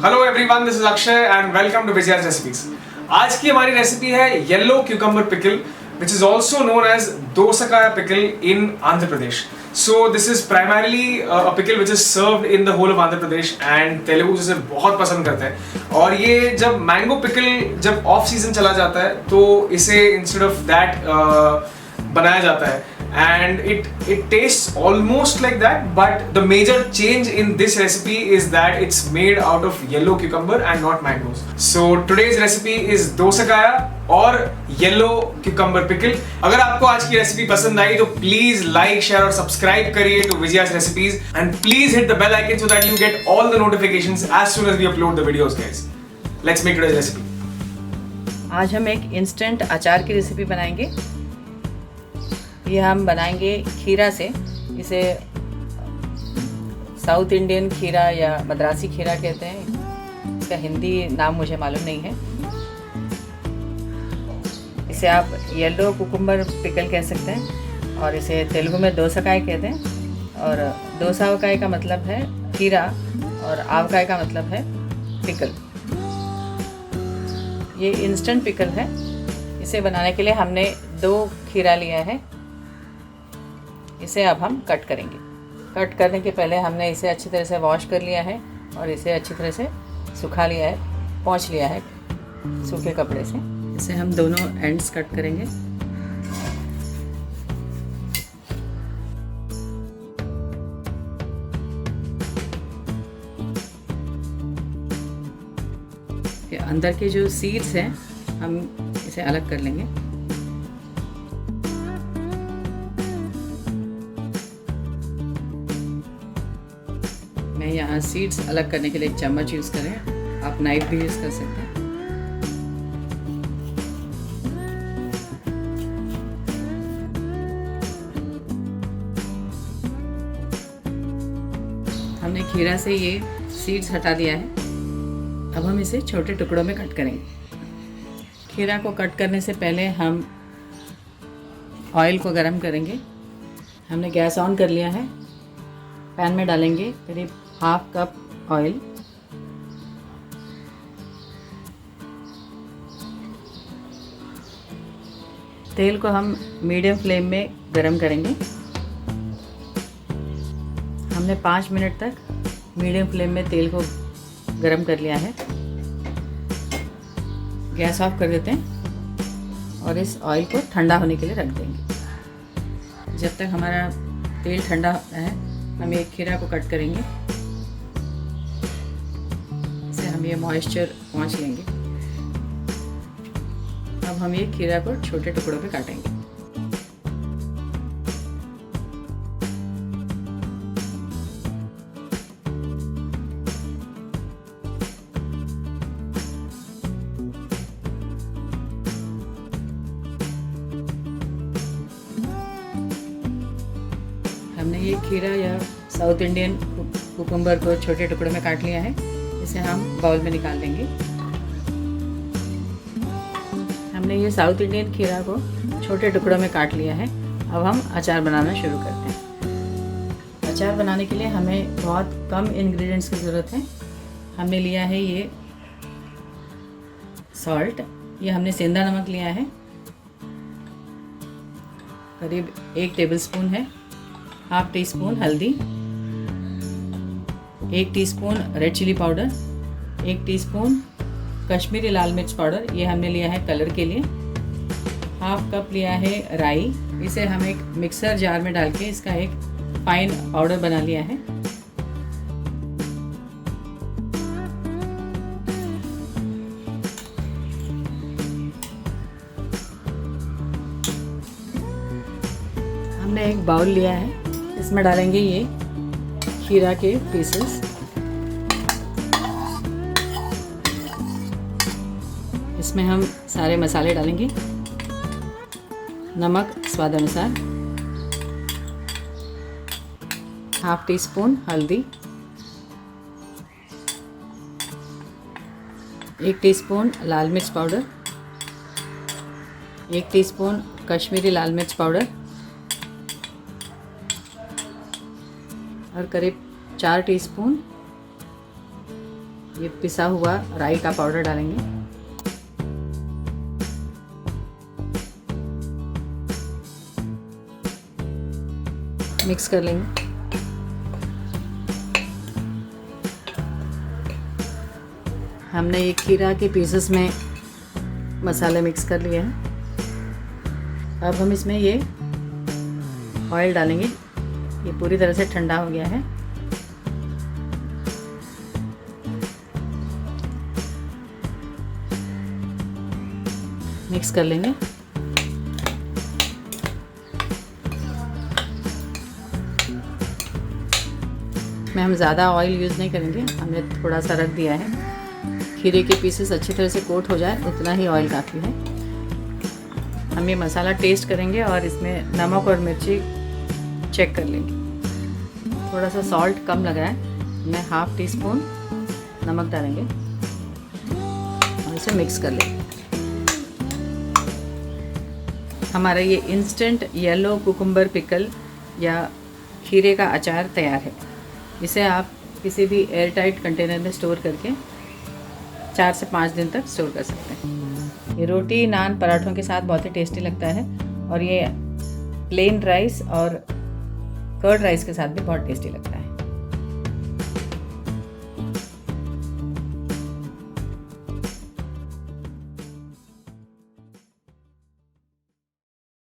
Hello everyone, this is Akshay and welcome to Vijaya's recipes. आज की हमारी रेसिपी है yellow cucumber pickle, which is also known as Dosa Avakai Pickle in Andhra Pradesh. So this is primarily a pickle which is served in the whole of Andhra Pradesh and Telugu इसे बहुत पसंद करते हैं। और ये जब mango pickle जब off season चला जाता है तो इसे इंस्टेड ऑफ दैट बनाया जाता है and it tastes almost like that, but the major change in this recipe is that it's made out of yellow cucumber and not mangoes. So today's recipe is dosa kaya और yellow cucumber pickle. अगर आपको आज की recipe पसंद आई तो please like, share और subscribe करिए to Vijaya's recipes and please hit the bell icon so that you get all the notifications as soon as we upload the videos guys. Let's make today's recipe. आज हम एक instant अचार की recipe बनाएंगे। ये हम बनाएंगे खीरा से। इसे साउथ इंडियन खीरा या मद्रासी खीरा कहते हैं। इसका हिंदी नाम मुझे मालूम नहीं है। इसे आप येलो कुकुम्बर पिकल कह सकते हैं और इसे तेलुगु में दोसा काय कहते हैं। और दोसा अवकाय का मतलब है खीरा और आवकाय का मतलब है पिकल। ये इंस्टेंट पिकल है। इसे बनाने के लिए हमने 2 खीरा लिया है। इसे अब हम कट करेंगे। कट करने के पहले हमने इसे अच्छी तरह से वॉश कर लिया है और इसे अच्छी तरह से सुखा लिया है, पोंछ लिया है सूखे कपड़े से। इसे हम दोनों एंड्स कट करेंगे। फिर अंदर के जो सीड्स हैं हम इसे अलग कर लेंगे। मैं यहाँ सीड्स अलग करने के लिए एक चम्मच यूज़ करें, आप नाइफ भी यूज़ कर सकते हैं। हमने खीरा से ये सीड्स हटा दिया है। अब हम इसे छोटे टुकड़ों में कट करेंगे। खीरा को कट करने से पहले हम ऑयल को गरम करेंगे। हमने गैस ऑन कर लिया है। पैन में डालेंगे करीब 1/2 कप ऑयल। तेल को हम मीडियम फ्लेम में गरम करेंगे। हमने 5 मिनट तक मीडियम फ्लेम में तेल को गरम कर लिया है। गैस ऑफ कर देते हैं और इस ऑयल को ठंडा होने के लिए रख देंगे। जब तक हमारा तेल ठंडा होता है हम एक खीरा को कट करेंगे। इसे हम ये मॉइस्चर पोंछ लेंगे। अब हम ये खीरा को छोटे टुकड़ों पे काटेंगे। हमने ये खीरा या साउथ इंडियन कुकुम्बर को छोटे टुकड़ों में काट लिया है। इसे हम बाउल में निकाल लेंगे। हमने ये साउथ इंडियन खीरा को छोटे टुकड़ों में काट लिया है। अब हम अचार बनाना शुरू करते हैं। अचार बनाने के लिए हमें बहुत कम इंग्रेडिएंट्स की ज़रूरत है। हमने लिया है ये सॉल्ट, ये हमने सेंधा नमक लिया है, करीब 1 टेबलस्पून है। 1/2 टीस्पून हल्दी, 1 teaspoon red chilli powder, 1 teaspoon Kashmiri लाल मिर्च पाउडर, ये हमने लिया है कलर के लिए। 1/2 कप लिया है राई। इसे हम एक मिक्सर जार में डाल के इसका एक फाइन पाउडर बना लिया है। हमने एक बाउल लिया है, इसमें डालेंगे ये खीरा के पीसेस। इसमें हम सारे मसाले डालेंगे। नमक स्वाद अनुसार, 1/2 टीस्पून हल्दी, 1 टीस्पून लाल मिर्च पाउडर, 1 टीस्पून कश्मीरी लाल मिर्च पाउडर और करीब 4 टीस्पून ये पिसा हुआ राई का पाउडर डालेंगे। मिक्स कर लेंगे। हमने ये खीरा के पीसेस में मसाले मिक्स कर लिए हैं। अब हम इसमें ये ऑयल डालेंगे। ये पूरी तरह से ठंडा हो गया है। मिक्स कर लेंगे। में हम ज़्यादा ऑयल यूज़ नहीं करेंगे, हमने थोड़ा सा रख दिया है। खीरे के पीसेस अच्छी तरह से कोट हो जाए उतना ही ऑयल काफ़ी है। हम ये मसाला टेस्ट करेंगे और इसमें नमक और मिर्ची चेक कर लेंगे। थोड़ा सा सॉल्ट कम लग रहा है, मैं हाफ टी स्पून नमक डालेंगे और इसे मिक्स कर लेंगे। हमारा ये इंस्टेंट येलो कुकुम्बर पिकल या खीरे का अचार तैयार है। इसे आप किसी भी एयर टाइट कंटेनर में स्टोर करके 4 से 5 दिन तक स्टोर कर सकते हैं। ये रोटी, नान, पराठों के साथ बहुत ही टेस्टी लगता है और ये प्लेन राइस और कर्ड राइस के साथ भी बहुत टेस्टी लगता है।